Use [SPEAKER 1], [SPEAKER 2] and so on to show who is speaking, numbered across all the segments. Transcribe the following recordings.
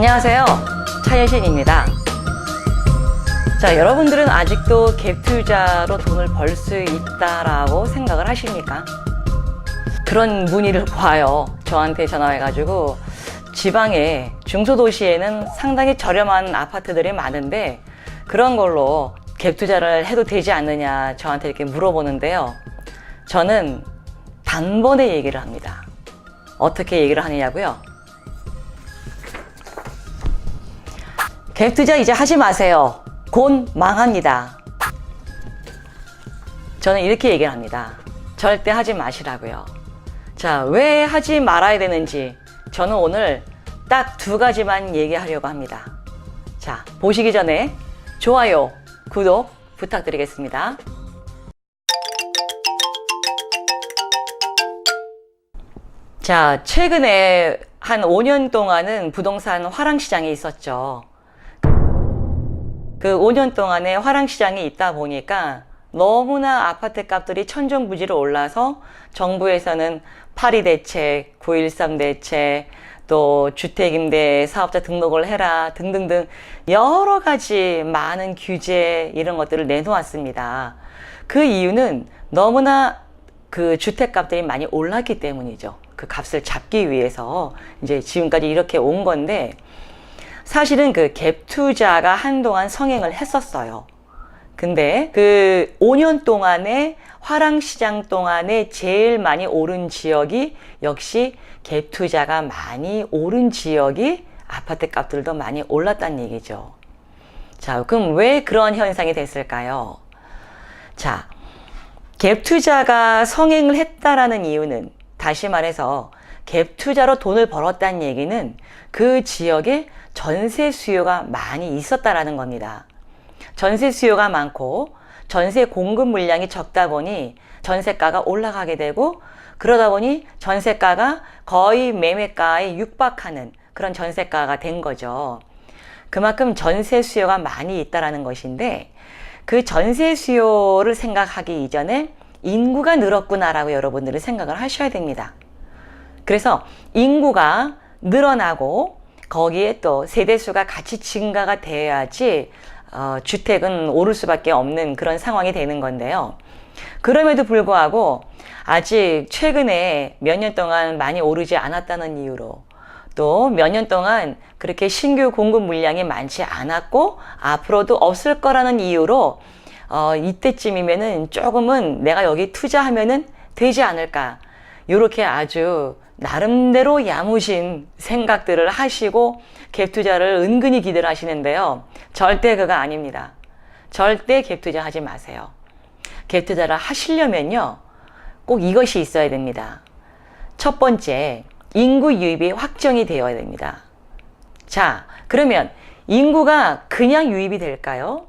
[SPEAKER 1] 안녕하세요. 차예신입니다. 자, 여러분들은 아직도 갭 투자로 돈을 벌 수 있다라고 생각을 하십니까? 그런 문의를 봐요. 저한테 전화해가지고 지방의 중소도시에는 상당히 저렴한 아파트들이 많은데 그런 걸로 갭 투자를 해도 되지 않느냐 저한테 이렇게 물어보는데요. 저는 단번에 얘기를 합니다. 어떻게 얘기를 하느냐고요? 갭 투자 이제 하지 마세요. 곧 망합니다. 저는 이렇게 얘기를 합니다. 절대 하지 마시라고요. 자, 왜 하지 말아야 되는지 저는 오늘 딱 두 가지만 얘기하려고 합니다. 자, 보시기 전에 좋아요, 구독 부탁드리겠습니다. 자, 최근에 한 5년 동안은 부동산 화랑시장이 있었죠. 그 5년 동안에 화랑시장이 있다 보니까 너무나 아파트 값들이 천정부지로 올라서 정부에서는 8.2 대책, 9.13 대책, 또 주택임대 사업자 등록을 해라 등등등 여러 가지 많은 규제 이런 것들을 내놓았습니다. 그 이유는 너무나 그 주택값들이 많이 올랐기 때문이죠. 그 값을 잡기 위해서 이제 지금까지 이렇게 온 건데 사실은 그 갭 투자가 한동안 성행을 했었어요. 근데 그 5년 동안에 화랑시장 동안에 제일 많이 오른 지역이 역시 갭 투자가 많이 오른 지역이 아파트 값들도 많이 올랐다는 얘기죠. 자, 그럼 왜 그런 현상이 됐을까요? 자, 갭 투자가 성행을 했다라는 이유는 다시 말해서 갭 투자로 돈을 벌었다는 얘기는 그 지역에 전세 수요가 많이 있었다라는 겁니다. 전세 수요가 많고 전세 공급 물량이 적다 보니 전세가가 올라가게 되고 그러다 보니 전세가가 거의 매매가에 육박하는 그런 전세가가 된 거죠. 그만큼 전세 수요가 많이 있다라는 것인데 그 전세 수요를 생각하기 이전에 인구가 늘었구나라고 여러분들은 생각을 하셔야 됩니다. 그래서 인구가 늘어나고 거기에 또 세대수가 같이 증가가 돼야지 주택은 오를 수밖에 없는 그런 상황이 되는 건데요. 그럼에도 불구하고 아직 최근에 몇 년 동안 많이 오르지 않았다는 이유로 또 몇 년 동안 그렇게 신규 공급 물량이 많지 않았고 앞으로도 없을 거라는 이유로 이때쯤이면은 조금은 내가 여기 투자하면은 되지 않을까 이렇게 아주 나름대로 야무진 생각들을 하시고 갭 투자를 은근히 기대를 하시는데요. 절대 그거 아닙니다. 절대 갭 투자 하지 마세요. 갭 투자를 하시려면요. 꼭 이것이 있어야 됩니다. 첫 번째, 인구 유입이 확정이 되어야 됩니다. 자, 그러면 인구가 그냥 유입이 될까요?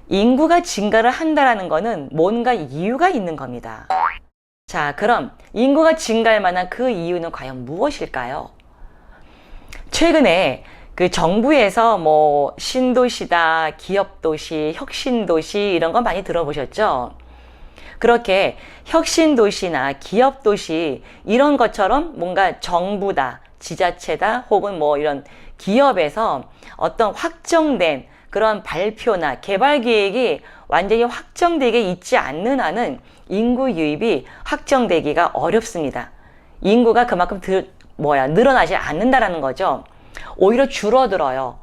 [SPEAKER 1] 인구가 증가를 한다는 것은 뭔가 이유가 있는 겁니다. 자, 그럼 인구가 증가할 만한 그 이유는 과연 무엇일까요? 최근에 그 정부에서 뭐 신도시다, 기업도시, 혁신도시 이런 거 많이 들어보셨죠? 그렇게 혁신도시나 기업도시 이런 것처럼 뭔가 정부다, 지자체다 혹은 뭐 이런 기업에서 어떤 확정된 그런 발표나 개발 계획이 완전히 확정되게 있지 않는 한은 인구 유입이 확정되기가 어렵습니다. 인구가 그만큼 늘어나지 않는다라는 거죠. 오히려 줄어들어요.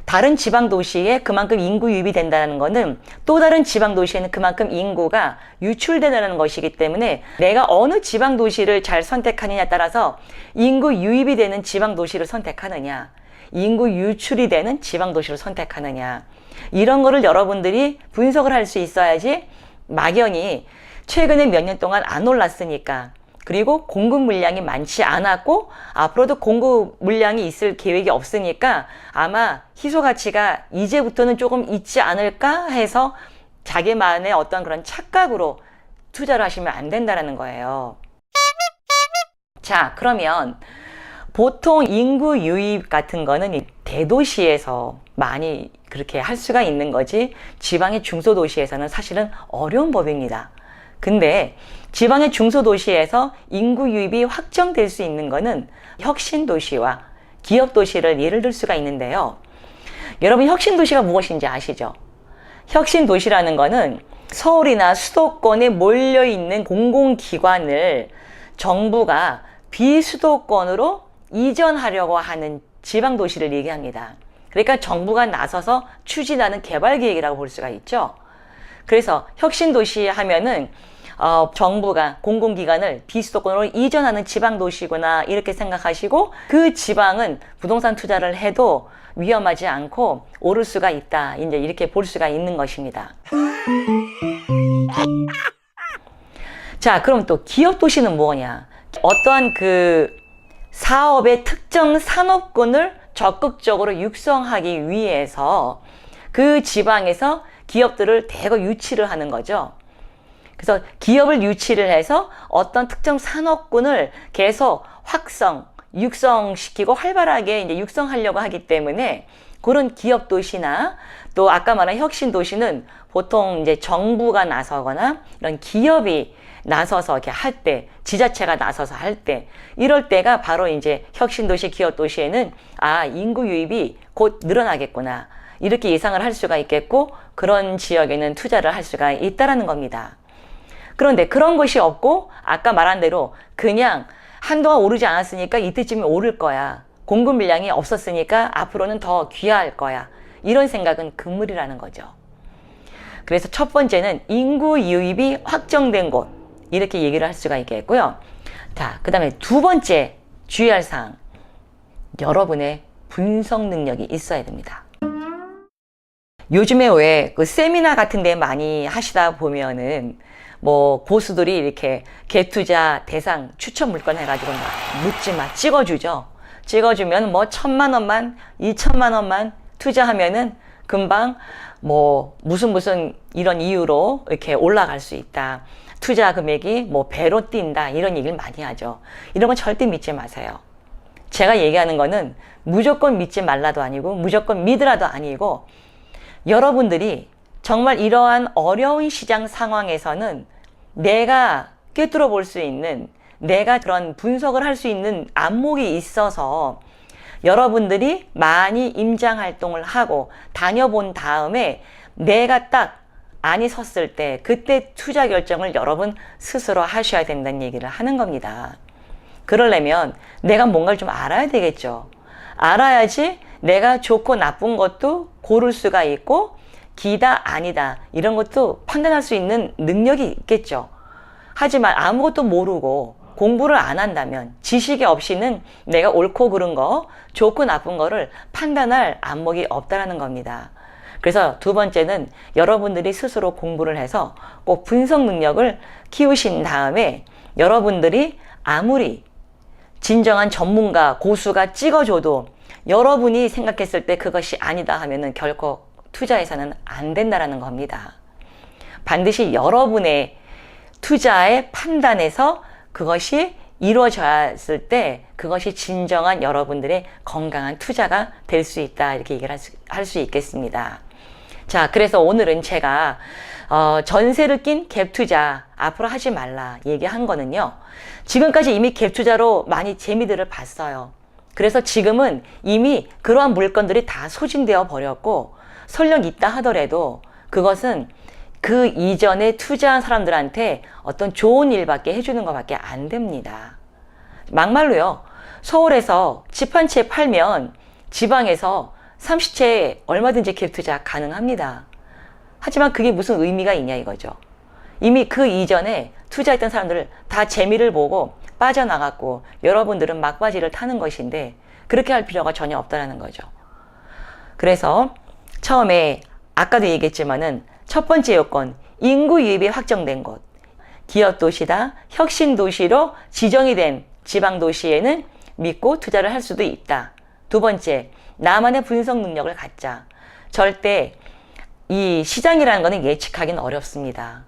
[SPEAKER 1] 다른 지방 도시에 그만큼 인구 유입이 된다는 것은 또 다른 지방 도시에는 그만큼 인구가 유출된다는 것이기 때문에 내가 어느 지방 도시를 잘 선택하느냐에 따라서 인구 유입이 되는 지방 도시를 선택하느냐 인구 유출이 되는 지방 도시를 선택하느냐 이런 거를 여러분들이 분석을 할 수 있어야지 막연히 최근에 몇 년 동안 안 올랐으니까 그리고 공급 물량이 많지 않았고 앞으로도 공급 물량이 있을 계획이 없으니까 아마 희소 가치가 이제부터는 조금 있지 않을까 해서 자기만의 어떤 그런 착각으로 투자를 하시면 안 된다는 거예요. 자, 그러면 보통 인구 유입 같은 거는 대도시에서 많이 그렇게 할 수가 있는 거지 지방의 중소도시에서는 사실은 어려운 법입니다. 근데 지방의 중소도시에서 인구 유입이 확정될 수 있는 거는 혁신도시와 기업 도시를 예를 들 수가 있는데요. 여러분, 혁신 도시가 무엇인지 아시죠? 혁신 도시라는 거는 서울이나 수도권에 몰려 있는 공공기관을 정부가 비수도권으로 이전하려고 하는 지방 도시를 얘기합니다. 그러니까 정부가 나서서 추진하는 개발 계획이라고 볼 수가 있죠. 그래서 혁신 도시 하면은 정부가 공공기관을 비수도권으로 이전하는 지방 도시구나 이렇게 생각하시고, 그 지방은 부동산 투자를 해도 위험하지 않고 오를 수가 있다, 이제 이렇게 볼 수가 있는 것입니다. 자, 그럼 또 기업 도시는 뭐냐? 어떠한 그 사업의 특정 산업군을 적극적으로 육성하기 위해서 그 지방에서 기업들을 대거 유치를 하는 거죠. 그래서 기업을 유치를 해서 어떤 특정 산업군을 계속 육성시키고 활발하게 이제 육성하려고 하기 때문에, 그런 기업 도시나 또 아까 말한 혁신 도시는 보통 이제 정부가 나서거나 이런 기업이 나서서 이렇게 할 때, 지자체가 나서서 할 때, 이럴 때가 바로 이제 혁신 도시, 기업 도시에는 인구 유입이 곧 늘어나겠구나, 이렇게 예상을 할 수가 있겠고, 그런 지역에는 투자를 할 수가 있다라는 겁니다. 그런데 그런 것이 없고, 아까 말한 대로 그냥 한동안 오르지 않았으니까 이때쯤에 오를 거야, 공급 물량이 없었으니까 앞으로는 더 귀할 거야, 이런 생각은 금물이라는 거죠. 그래서 첫 번째는 인구 유입이 확정된 곳, 이렇게 얘기를 할 수가 있겠고요. 자, 그 다음에 두 번째 주의할 사항, 여러분의 분석 능력이 있어야 됩니다. 요즘에 왜 그 세미나 같은 데 많이 하시다 보면은 뭐 고수들이 이렇게 갭투자 대상 추천 물건 해가지고 막 묻지 마 찍어주죠. 찍어주면 뭐 1,000만 원만 2,000만 원만 투자하면은 금방 뭐 무슨 이런 이유로 이렇게 올라갈 수 있다, 투자 금액이 뭐 배로 뛴다, 이런 얘기를 많이 하죠. 이런 건 절대 믿지 마세요. 제가 얘기하는 거는 무조건 믿지 말라도 아니고 무조건 믿으라도 아니고, 여러분들이 정말 이러한 어려운 시장 상황에서는 내가 꿰뚫어 볼 수 있는, 내가 그런 분석을 할 수 있는 안목이 있어서 여러분들이 많이 임장 활동을 하고 다녀본 다음에 내가 딱 안이 섰을 때, 그때 투자 결정을 여러분 스스로 하셔야 된다는 얘기를 하는 겁니다. 그러려면 내가 뭔가를 좀 알아야 되겠죠. 알아야지 내가 좋고 나쁜 것도 고를 수가 있고, 기다 아니다 이런 것도 판단할 수 있는 능력이 있겠죠. 하지만 아무것도 모르고 공부를 안 한다면, 지식이 없이는 내가 옳고 그른 거, 좋고 나쁜 거를 판단할 안목이 없다라는 겁니다. 그래서 두 번째는 여러분들이 스스로 공부를 해서 꼭 분석 능력을 키우신 다음에, 여러분들이 아무리 진정한 전문가, 고수가 찍어줘도 여러분이 생각했을 때 그것이 아니다 하면은 결코 투자해서는 안 된다라는 겁니다. 반드시 여러분의 투자의 판단에서 그것이 이루어졌을 때 그것이 진정한 여러분들의 건강한 투자가 될 수 있다, 이렇게 얘기를 할 수 있겠습니다. 자, 그래서 오늘은 제가 전세를 낀 갭 투자 앞으로 하지 말라 얘기한 거는요, 지금까지 이미 갭 투자로 많이 재미들을 봤어요. 그래서 지금은 이미 그러한 물건들이 다 소진되어 버렸고, 설령 있다 하더라도 그것은 그 이전에 투자한 사람들한테 어떤 좋은 일밖에 해주는 것밖에 안 됩니다. 막말로요, 서울에서 집 한 채 팔면 지방에서 30채 얼마든지 갭 투자 가능합니다. 하지만 그게 무슨 의미가 있냐 이거죠. 이미 그 이전에 투자했던 사람들을 다 재미를 보고 빠져나갔고, 여러분들은 막바지를 타는 것인데 그렇게 할 필요가 전혀 없다는 거죠. 그래서 처음에 아까도 얘기했지만은 첫 번째 요건, 인구 유입이 확정된 곳, 기업 도시다, 혁신 도시로 지정이 된 지방 도시에는 믿고 투자를 할 수도 있다. 두 번째, 나만의 분석 능력을 갖자. 절대 이 시장이라는 거는 예측하기는 어렵습니다.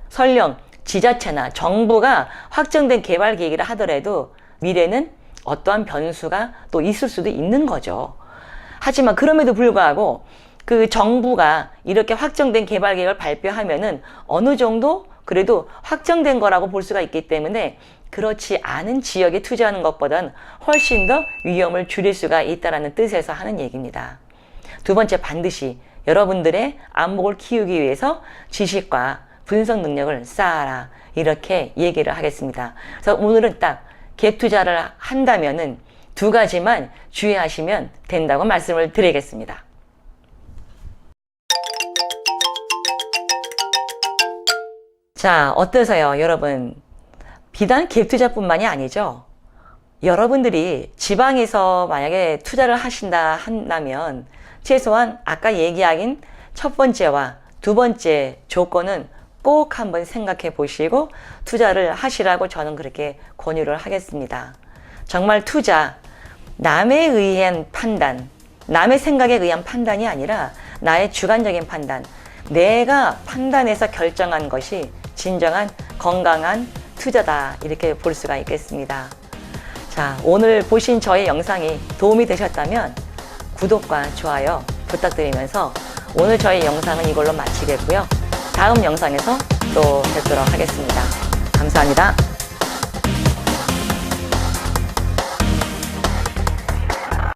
[SPEAKER 1] 설령 지자체나 정부가 확정된 개발 계획이라 하더라도 미래는 어떠한 변수가 또 있을 수도 있는 거죠. 하지만 그럼에도 불구하고 그 정부가 이렇게 확정된 개발 계획을 발표하면은 어느 정도 그래도 확정된 거라고 볼 수가 있기 때문에 그렇지 않은 지역에 투자하는 것보다는 훨씬 더 위험을 줄일 수가 있다는 뜻에서 하는 얘기입니다. 두 번째, 반드시 여러분들의 안목을 키우기 위해서 지식과 분석 능력을 쌓아라, 이렇게 얘기를 하겠습니다. 그래서 오늘은 딱 갭 투자를 한다면은 두 가지만 주의하시면 된다고 말씀을 드리겠습니다. 자, 어떠세요, 여러분? 비단 갭 투자뿐만이 아니죠. 여러분들이 지방에서 만약에 투자를 하신다 한다면 최소한 아까 얘기하긴 첫 번째와 두 번째 조건은 꼭 한번 생각해 보시고 투자를 하시라고 저는 그렇게 권유를 하겠습니다. 정말 투자, 남에 의한 판단, 남의 생각에 의한 판단이 아니라 나의 주관적인 판단, 내가 판단해서 결정한 것이 진정한 건강한 투자다, 이렇게 볼 수가 있겠습니다. 자, 오늘 보신 저의 영상이 도움이 되셨다면 구독과 좋아요 부탁드리면서 오늘 저희 영상은 이걸로 마치겠고요. 다음 영상에서 또 뵙도록 하겠습니다. 감사합니다.